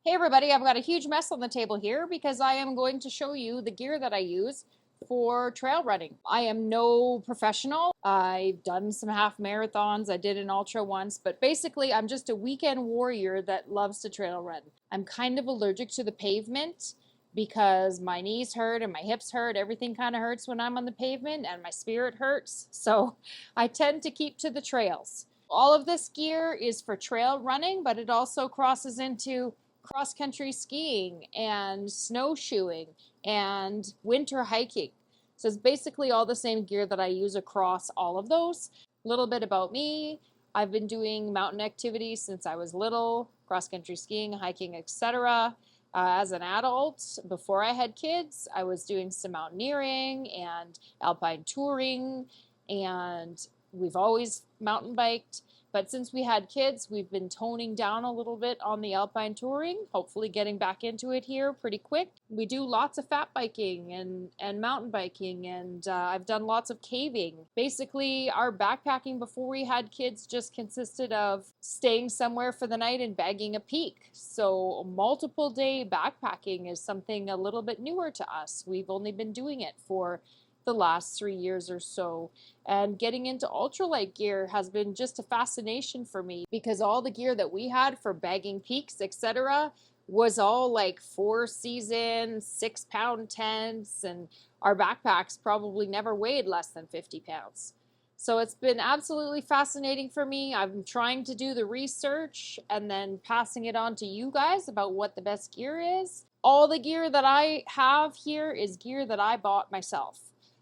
Hey everybody, I've got a huge mess on the table here because I am going to show you the gear that I use for trail running. I am no professional. I've done some half marathons. I did an ultra once, but basically I'm just a weekend warrior that loves to trail run. I'm kind of allergic to the pavement because my knees hurt and my hips hurt. Everything kind of hurts when I'm on the pavement and my spirit hurts. So I tend to keep to the trails. All of this gear is for trail running, but it also crosses into cross-country skiing and snowshoeing and winter hiking. So it's basically all the same gear that I use across all of those. A little bit about me. I've been doing mountain activities since I was little, cross-country skiing, hiking, etc. As an adult, before I had kids, I was doing some mountaineering and alpine touring, and we've always mountain biked. But since we had kids, we've been toning down a little bit on the alpine touring, hopefully getting back into it here pretty quick. We do lots of fat biking and mountain biking, and I've done lots of caving. Basically, our backpacking before we had kids just consisted of staying somewhere for the night and bagging a peak. So multiple day backpacking is something a little bit newer to us. We've only been doing it for the last 3 years or so. And getting into ultralight gear has been just a fascination for me because all the gear that we had for bagging peaks, etc., was all like 4-season, 6-pound tents, and our backpacks probably never weighed less than 50 pounds. So it's been absolutely fascinating for me. I'm trying to do the research and then passing it on to you guys about what the best gear is. All the gear that I have here is gear that I bought myself.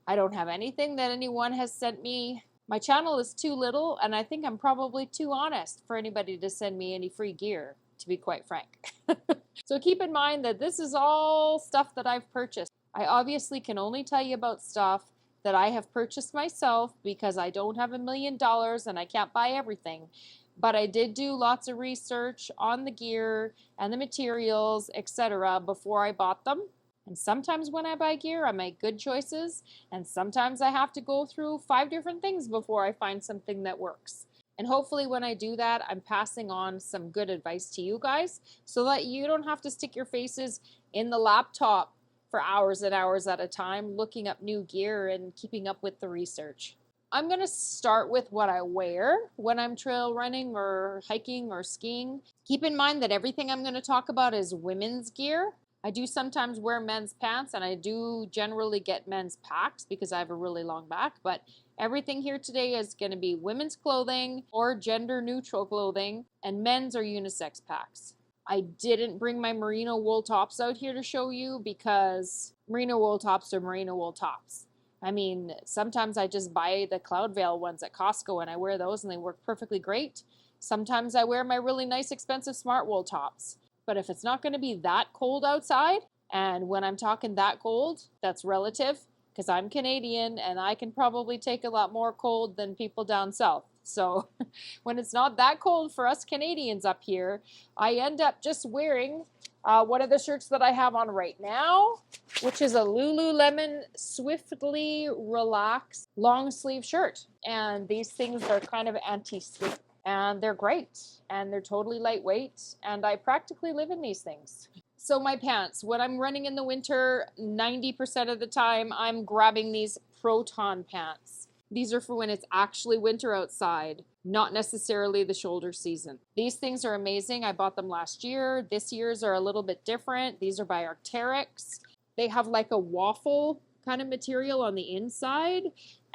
I don't have anything that anyone has sent me. My channel is too little, and I think I'm probably too honest for anybody to send me any free gear, to be quite frank. So keep in mind that this is all stuff that I've purchased. I obviously can only tell you about stuff that I have purchased myself because I don't have $1 million and I can't buy everything. But I did do lots of research on the gear and the materials, etc. before I bought them. And sometimes when I buy gear, I make good choices, and sometimes I have to go through 5 different things before I find something that works. And hopefully when I do that, I'm passing on some good advice to you guys so that you don't have to stick your faces in the laptop for hours and hours at a time looking up new gear and keeping up with the research. I'm going to start with what I wear when I'm trail running or hiking or skiing. Keep in mind that everything I'm going to talk about is women's gear. I do sometimes wear men's pants, and I do generally get men's packs because I have a really long back, but everything here today is going to be women's clothing or gender neutral clothing, and men's or unisex packs. I didn't bring my merino wool tops out here to show you because merino wool tops are merino wool tops. I mean, sometimes I just buy the Cloudveil ones at Costco and I wear those and they work perfectly great. Sometimes I wear my really nice expensive smart wool tops. But if it's not going to be that cold outside, and when I'm talking that cold, that's relative because I'm Canadian and I can probably take a lot more cold than people down south. So when it's not that cold for us Canadians up here, I end up just wearing one of the shirts that I have on right now, which is a Lululemon Swiftly Relax long sleeve shirt. And these things are kind of anti-slip. And they're great, and they're totally lightweight, and I practically live in these things. So my pants, when I'm running in the winter, 90% of the time, I'm grabbing these Proton pants. These are for when it's actually winter outside, not necessarily the shoulder season. These things are amazing. I bought them last year. This year's are a little bit different. These are by Arc'teryx. They have like a waffle kind of material on the inside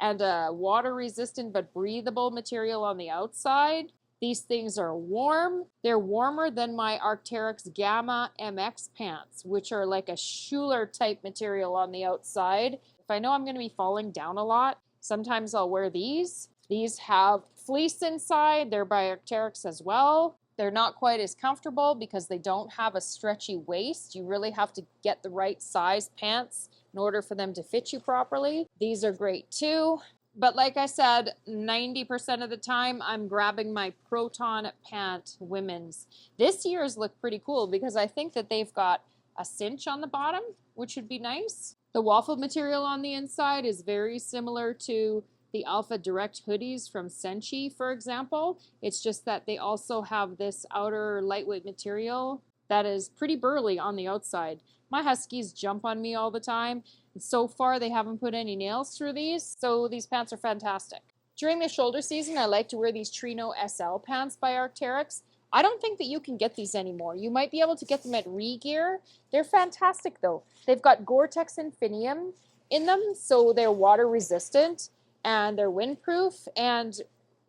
and a water-resistant but breathable material on the outside. These things are warm. They're warmer than my Arc'teryx Gamma MX pants, which are like a Schuler type material on the outside. If I know I'm going to be falling down a lot, sometimes I'll wear these. These have fleece inside. They're by Arc'teryx as well. They're not quite as comfortable because they don't have a stretchy waist. You really have to get the right size pants in order for them to fit you properly. These are great too. But like I said, 90% of the time I'm grabbing my Proton pant women's. This year's look pretty cool because I think that they've got a cinch on the bottom, which would be nice. The waffle material on the inside is very similar to the Alpha Direct hoodies from Senchi, for example. It's just that they also have this outer lightweight material that is pretty burly on the outside. My Huskies jump on me all the time. And so far, they haven't put any nails through these, so these pants are fantastic. During the shoulder season, I like to wear these Trino SL pants by Arc'teryx. I don't think that you can get these anymore. You might be able to get them at Regear. They're fantastic though. They've got Gore-Tex Infinium in them, so they're water resistant and they're windproof and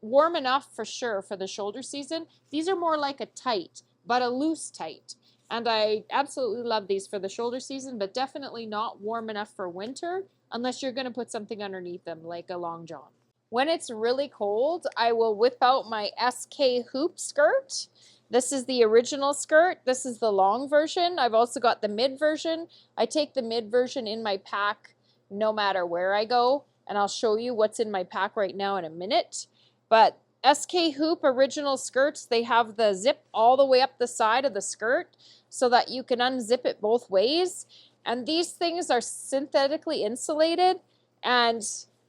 warm enough for sure for the shoulder season. These are more like a tight, but a loose tight. And I absolutely love these for the shoulder season, but definitely not warm enough for winter unless you're going to put something underneath them like a long john. When it's really cold, I will whip out my SK Hoop skirt. This is the original skirt. This is the long version. I've also got the mid version. I take the mid version in my pack no matter where I go, and I'll show you what's in my pack right now in a minute. But SK Hoop original skirts, they have the zip all the way up the side of the skirt so that you can unzip it both ways. And these things are synthetically insulated and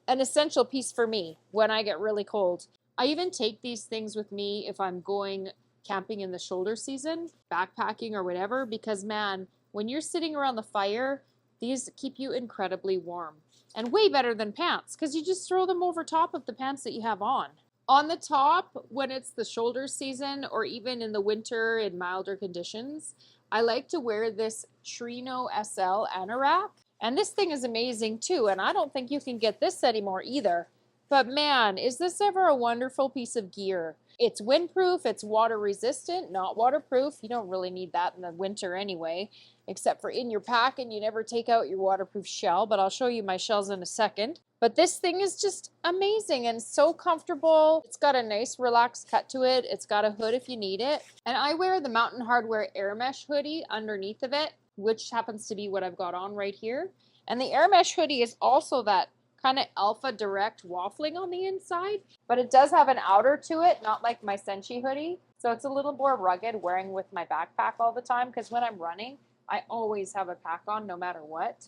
an essential piece for me when I get really cold. I even take these things with me if I'm going camping in the shoulder season, backpacking or whatever, because man, when you're sitting around the fire, these keep you incredibly warm. And way better than pants, because you just throw them over top of the pants that you have on. On the top, when it's the shoulder season or even in the winter in milder conditions, I like to wear this Trino SL anorak. And this thing is amazing too, and I don't think you can get this anymore either. But man, is this ever a wonderful piece of gear. It's windproof, it's water resistant, not waterproof. You don't really need that in the winter anyway, except for in your pack, and you never take out your waterproof shell, but I'll show you my shells in a second. But this thing is just amazing and so comfortable. It's got a nice relaxed cut to it. It's got a hood if you need it. And I wear the Mountain Hardwear Air Mesh hoodie underneath of it, which happens to be what I've got on right here. And the Air Mesh hoodie is also that kind of Alpha Direct waffling on the inside, but it does have an outer to it, not like my Senshi hoodie. So it's a little more rugged wearing with my backpack all the time, because when I'm running, I always have a pack on no matter what.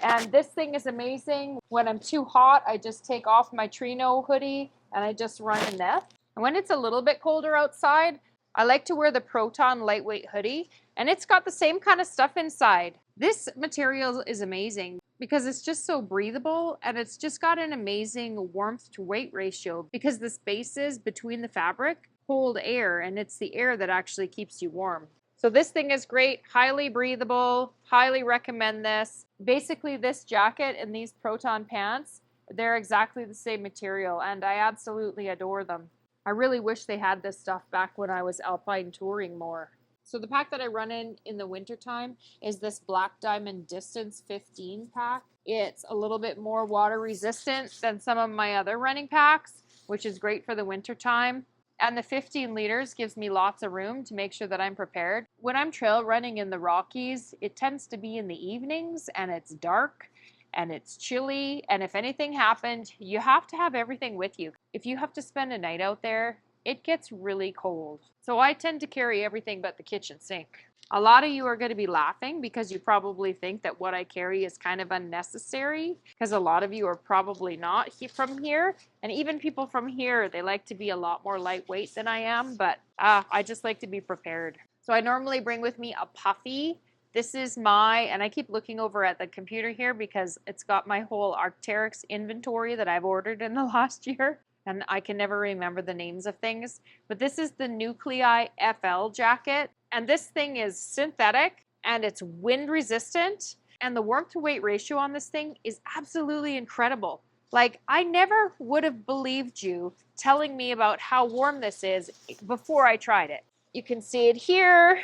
And this thing is amazing. When I'm too hot, I just take off my Trino hoodie and I just run in this. And when it's a little bit colder outside, I like to wear the Proton lightweight hoodie, and it's got the same kind of stuff inside. This material is amazing because it's just so breathable, and it's just got an amazing warmth to weight ratio because the spaces between the fabric hold air, and it's the air that actually keeps you warm. So this thing is great, highly breathable, highly recommend this. Basically this jacket and these Proton pants, they're exactly the same material, and I absolutely adore them. I really wish they had this stuff back when I was alpine touring more. So the pack that I run in the wintertime is this Black Diamond Distance 15 pack. It's a little bit more water resistant than some of my other running packs, which is great for the wintertime. And the 15 liters gives me lots of room to make sure that I'm prepared. When I'm trail running in the Rockies, it tends to be in the evenings and it's dark and it's chilly. And if anything happened, you have to have everything with you. If you have to spend a night out there, it gets really cold. So I tend to carry everything but the kitchen sink. A lot of you are going to be laughing because you probably think that what I carry is kind of unnecessary, because a lot of you are probably not from here. And even people from here, they like to be a lot more lightweight than I am, but I just like to be prepared. So I normally bring with me a puffy. This is and I keep looking over at the computer here because it's got my whole Arc'teryx inventory that I've ordered in the last year. And I can never remember the names of things. But this is the Nuclei FL jacket. And this thing is synthetic and it's wind resistant. And the warmth to weight ratio on this thing is absolutely incredible. Like, I never would have believed you telling me about how warm this is before I tried it. You can see it here.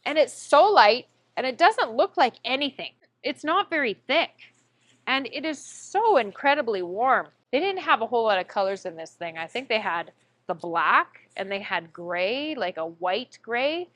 And it's so light and it doesn't look like anything. It's not very thick. And it is so incredibly warm. They didn't have a whole lot of colors in this thing. I think they had the black and they had gray, like a white gray.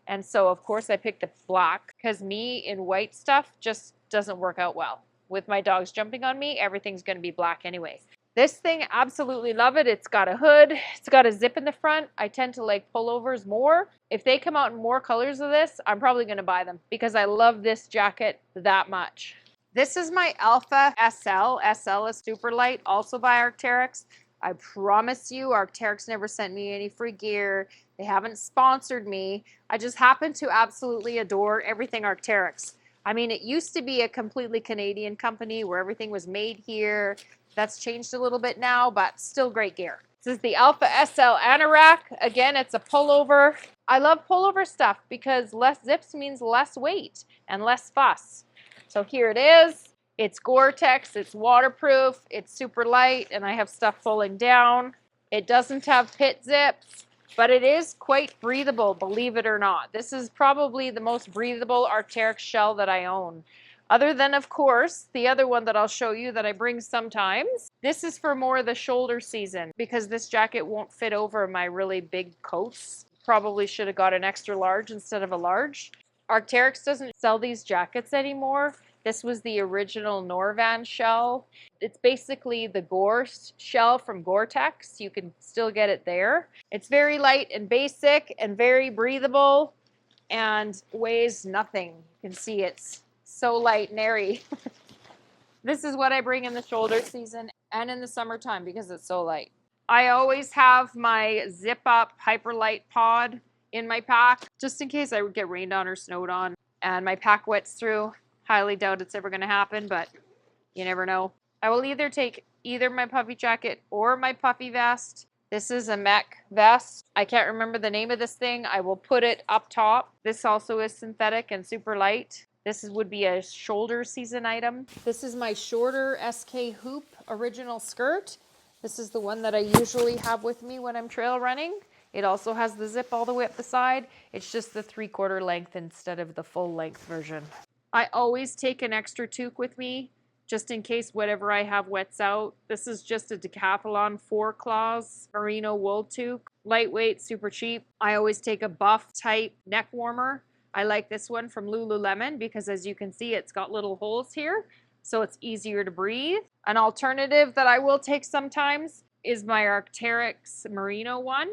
And so, of course, I picked the black because me in white stuff just doesn't work out well. With my dogs jumping on me, everything's going to be black anyway. This thing, absolutely love it. It's got a hood. It's got a zip in the front. I tend to like pullovers more. If they come out in more colors of this, I'm probably going to buy them because I love this jacket that much. This is my Alpha SL. SL is super light, also by Arc'teryx. I promise you, Arc'teryx never sent me any free gear. They haven't sponsored me. I just happen to absolutely adore everything Arc'teryx. I mean, it used to be a completely Canadian company where everything was made here. That's changed a little bit now, but still great gear. This is the Alpha SL Anorak. Again, it's a pullover. I love pullover stuff because less zips means less weight and less fuss. So here it is. It's Gore-Tex, it's waterproof, it's super light, and I have stuff falling down. It doesn't have pit zips, but it is quite breathable, believe it or not. This is probably the most breathable Arc'teryx shell that I own. Other than, of course, the other one that I'll show you that I bring sometimes. This is for more of the shoulder season because this jacket won't fit over my really big coats. Probably should have got an extra large instead of a large. Arc'teryx doesn't sell these jackets anymore. This was the original Norvan shell. It's basically the Gore shell from Gore-Tex. You can still get it there. It's very light and basic and very breathable and weighs nothing. You can see it's so light and airy. This is what I bring in the shoulder season and in the summertime because it's so light. I always have my zip up Hyperlight pod in my pack just in case I would get rained on or snowed on and my pack wets through. Highly doubt it's ever going to happen, but you never know. I will either take either my puffy jacket or my puffy vest. This is a mech vest. I can't remember the name of this thing. I will put it up top. This also is synthetic and super light. This would be a shoulder season item. This is my shorter SK Hoop original skirt. This is the one that I usually have with me when I'm trail running. It also has the zip all the way up the side. It's just the 3/4 length instead of the full length version. I always take an extra toque with me just in case whatever I have wets out. This is just a Decathlon 4 Claws merino wool toque. Lightweight, super cheap. I always take a buff type neck warmer. I like this one from Lululemon because as you can see, it's got little holes here, so it's easier to breathe. An alternative that I will take sometimes is my Arc'teryx merino one.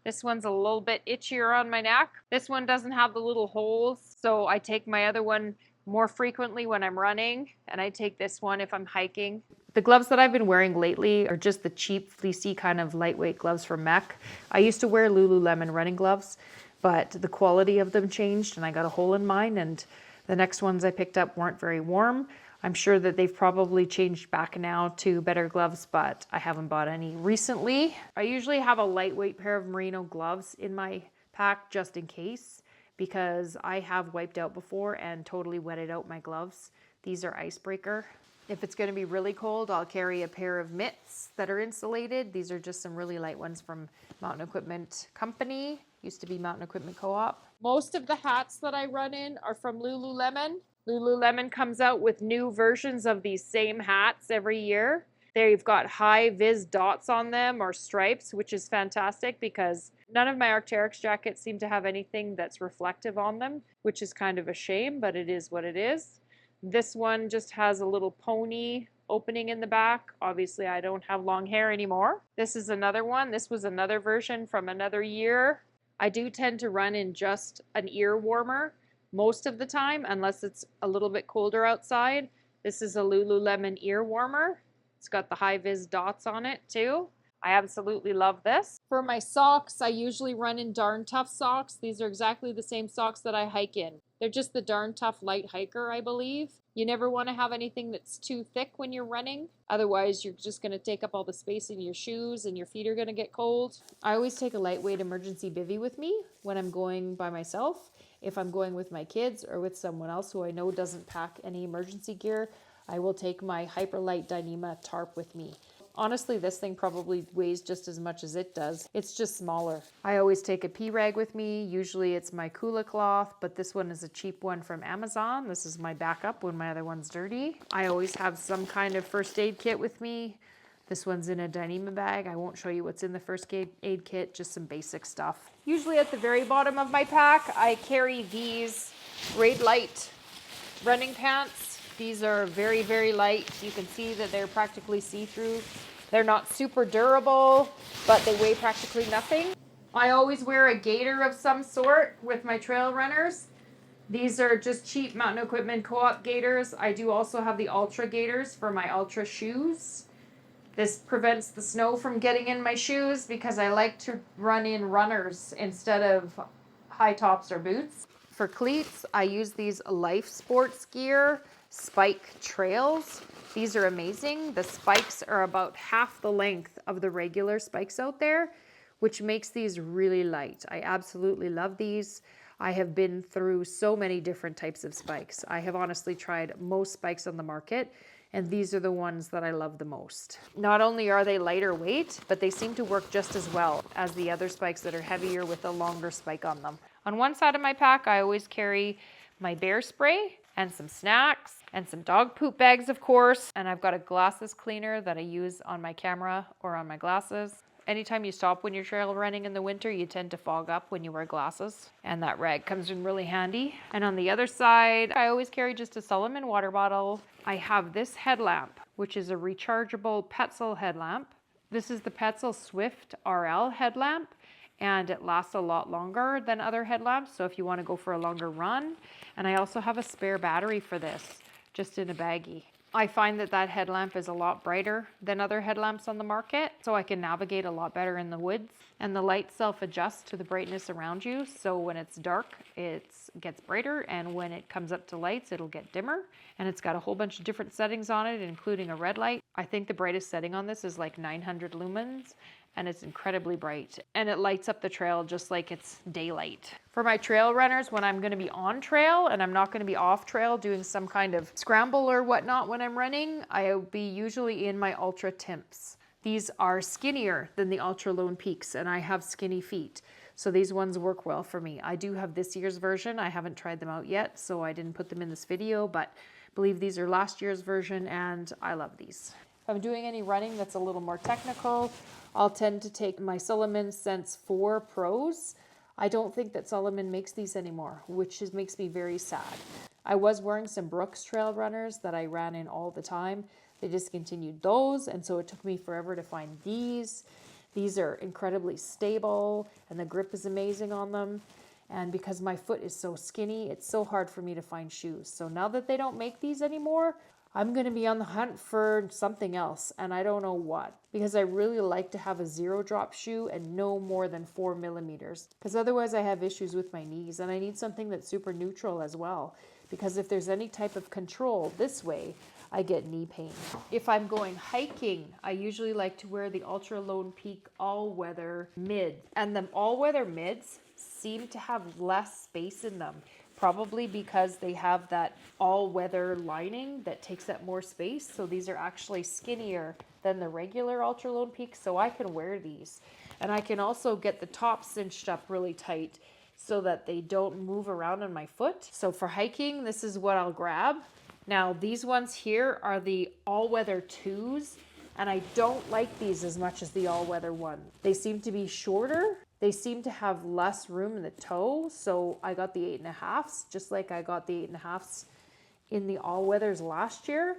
This one's a little bit itchier on my neck. This one doesn't have the little holes, so I take my other one more frequently when I'm running, and I take this one if I'm hiking. The gloves that I've been wearing lately are just the cheap, fleecy kind of lightweight gloves from Mech. I used to wear Lululemon running gloves, but the quality of them changed and I got a hole in mine, and the next ones I picked up weren't very warm. I'm sure that they've probably changed back now to better gloves, but I haven't bought any recently. I usually have a lightweight pair of merino gloves in my pack just in case, because I have wiped out before and totally wetted out my gloves. These are icebreaker. If it's going to be really cold, I'll carry a pair of mitts that are insulated. These are just some really light ones from Mountain Equipment Company. Used to be Mountain Equipment Co-op. Most of the hats that I run in are from Lululemon. Lululemon comes out with new versions of these same hats every year. They've got high vis dots on them or stripes, which is fantastic because none of my Arc'teryx jackets seem to have anything that's reflective on them, which is kind of a shame, but it is what it is. This one just has a little pony opening in the back. Obviously, I don't have long hair anymore. This is another one. This was another version from another year. I do tend to run in just an ear warmer most of the time, unless it's a little bit colder outside. This is a Lululemon ear warmer. It's got the high vis dots on it too. I absolutely love this. For my socks, I usually run in Darn Tough socks. These are exactly the same socks that I hike in. They're just the Darn Tough Light Hiker, I believe. You never want to have anything that's too thick when you're running. Otherwise, you're just going to take up all the space in your shoes and your feet are going to get cold. I always take a lightweight emergency bivy with me when I'm going by myself. If I'm going with my kids or with someone else who I know doesn't pack any emergency gear, I will take my Hyperlight Dyneema tarp with me. Honestly, this thing probably weighs just as much as it does. It's just smaller. I always take a pee rag with me. Usually it's my Kula cloth, but this one is a cheap one from Amazon. This is my backup when my other one's dirty. I always have some kind of first aid kit with me. This one's in a Dyneema bag. I won't show you what's in the first aid kit, just some basic stuff. Usually at the very bottom of my pack, I carry these Raid Light running pants. These are very, very light. You can see that they're practically see-through. They're not super durable, but they weigh practically nothing. I always wear a gaiter of some sort with my trail runners. These are just cheap Mountain Equipment Co-op gaiters. I do also have the Ultra gaiters for my Ultra shoes. This prevents the snow from getting in my shoes because I like to run in runners instead of high tops or boots. For cleats, I use these Life Sports Gear Spike Trails. These are amazing. The spikes are about half the length of the regular spikes out there, which makes these really light. I absolutely love these. I have been through so many different types of spikes. I have honestly tried most spikes on the market, and these are the ones that I love the most. Not only are they lighter weight, but they seem to work just as well as the other spikes that are heavier with a longer spike on them. On one side of my pack, I always carry my bear spray and some snacks and some dog poop bags, of course. And I've got a glasses cleaner that I use on my camera or on my glasses. Anytime you stop when you're trail running in the winter, you tend to fog up when you wear glasses, and that rag comes in really handy. And on the other side, I always carry just a Salomon water bottle. I have this headlamp, which is a rechargeable Petzl headlamp. This is the Petzl Swift RL headlamp, and it lasts a lot longer than other headlamps, so if you want to go for a longer run. And I also have a spare battery for this, just in a baggie. I find that that headlamp is a lot brighter than other headlamps on the market, so I can navigate a lot better in the woods. And the light self-adjusts to the brightness around you, so when it's dark, it gets brighter, and when it comes up to lights, it'll get dimmer. And it's got a whole bunch of different settings on it, including a red light. I think the brightest setting on this is like 900 lumens, and it's incredibly bright, and it lights up the trail just like it's daylight. For my trail runners, when I'm going to be on trail and I'm not going to be off trail doing some kind of scramble or whatnot when I'm running, I'll be usually in my Ultra Timps. These are skinnier than the Ultra Lone Peaks, and I have skinny feet, so these ones work well for me. I do have this year's version. I haven't tried them out yet, so I didn't put them in this video, but I believe these are last year's version, and I love these. If I'm doing any running that's a little more technical, I'll tend to take my Salomon Sense 4 Pros. I don't think that Salomon makes these anymore, which makes me very sad. I was wearing some Brooks trail runners that I ran in all the time. They discontinued those, and so it took me forever to find these. These are incredibly stable, and the grip is amazing on them. And because my foot is so skinny, it's so hard for me to find shoes. So now that they don't make these anymore, I'm going to be on the hunt for something else, and I don't know what, because I really like to have a zero drop shoe and no more than 4 millimeters, because otherwise I have issues with my knees, and I need something that's super neutral as well, because if there's any type of control this way, I get knee pain. If I'm going hiking, I usually like to wear the Ultra Lone Peak all-weather mid, and the all-weather mids seem to have less space in them. Probably because they have that all-weather lining that takes up more space. So these are actually skinnier than the regular Ultra Lone Peak, so I can wear these. And I can also get the top cinched up really tight so that they don't move around on my foot. So for hiking, this is what I'll grab. Now these ones here are the all-weather 2s, and I don't like these as much as the all-weather 1. They seem to be shorter. They seem to have less room in the toe, so I got the 8.5s, just like I got the 8.5s in the all-weathers last year,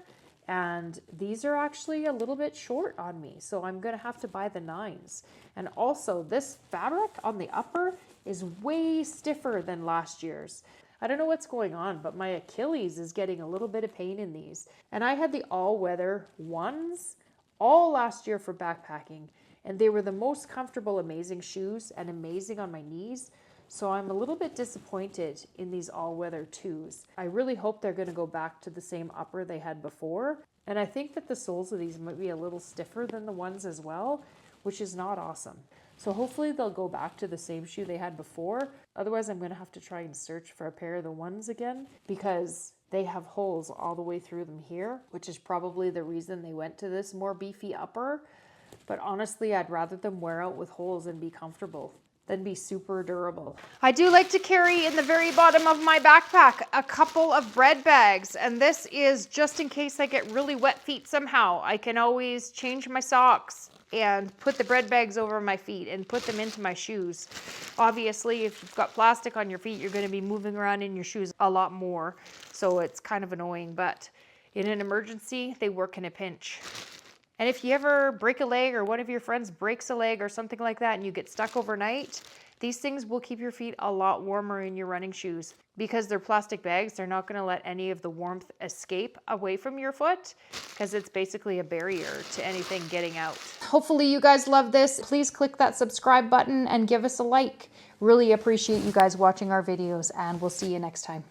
and these are actually a little bit short on me, so I'm going to have to buy the 9s. And also, this fabric on the upper is way stiffer than last year's. I don't know what's going on, but my Achilles is getting a little bit of pain in these. And I had the all-weather 1s all last year for backpacking, and they were the most comfortable, amazing shoes and amazing on my knees. So I'm a little bit disappointed in these all-weather 2s. I really hope they're going to go back to the same upper they had before. And I think that the soles of these might be a little stiffer than the ones as well, which is not awesome. So hopefully they'll go back to the same shoe they had before. Otherwise, I'm going to have to try and search for a pair of the 1s again, because they have holes all the way through them here, which is probably the reason they went to this more beefy upper. But honestly, I'd rather them wear out with holes and be comfortable than be super durable. I do like to carry in the very bottom of my backpack a couple of bread bags, and this is just in case I get really wet feet somehow. I can always change my socks and put the bread bags over my feet and put them into my shoes. Obviously, if you've got plastic on your feet, you're going to be moving around in your shoes a lot more, so it's kind of annoying, but in an emergency, they work in a pinch. And if you ever break a leg, or one of your friends breaks a leg or something like that, and you get stuck overnight, These things will keep your feet a lot warmer in your running shoes. Because they're plastic bags, they're not going to let any of the warmth escape away from your foot because it's basically a barrier to anything getting out. Hopefully you guys love this. Please click that subscribe button and give us a like. Really appreciate you guys watching our videos, and we'll see you next time.